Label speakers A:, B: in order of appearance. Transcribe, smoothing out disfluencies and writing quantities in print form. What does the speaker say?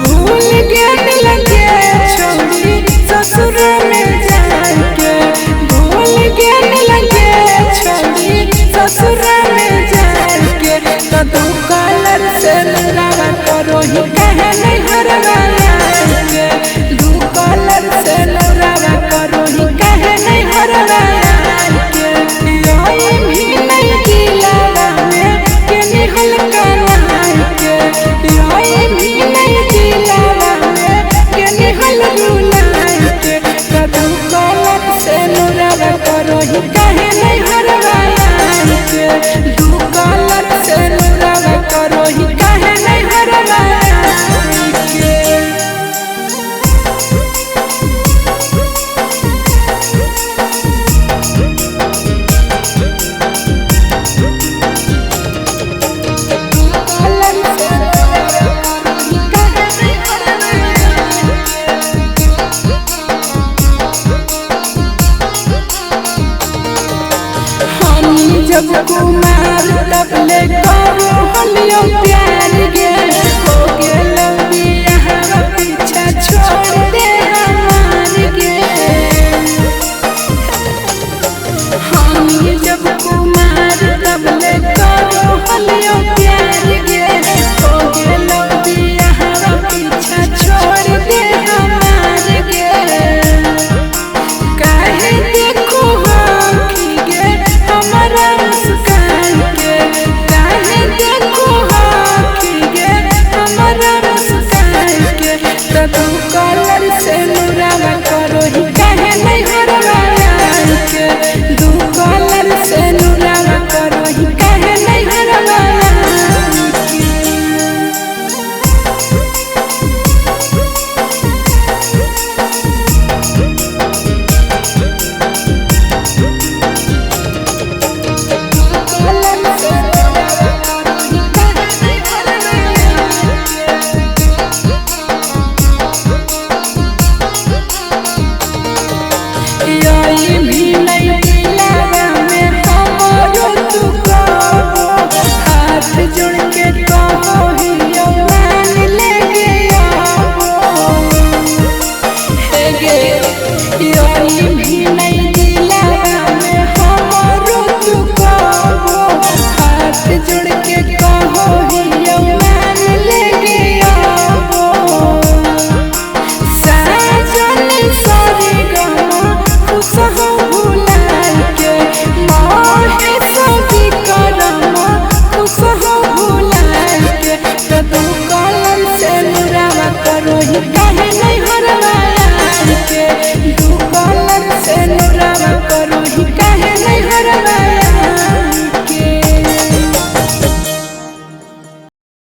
A: भूल के लगे छोड़ी ससुर में जाके, भूल के लगे छोड़ी ससुर में जाके, तो तू कलर से लगा करो ही कहे नहीं हरवाया के, तू कलर से लगा करो ही कहे नहीं हरवाया के, योई भी नहीं दिलावा में के निहल कनाई के, योई भी नहीं दिलावा में के निहल रुलाई के, तो तू कलर से लगा करो ही कहे नहीं हरवाया के, तू कलर से लगा करो ही कहे नहीं हरवाया के। जब कुमार तब ले करो हलियो प्यार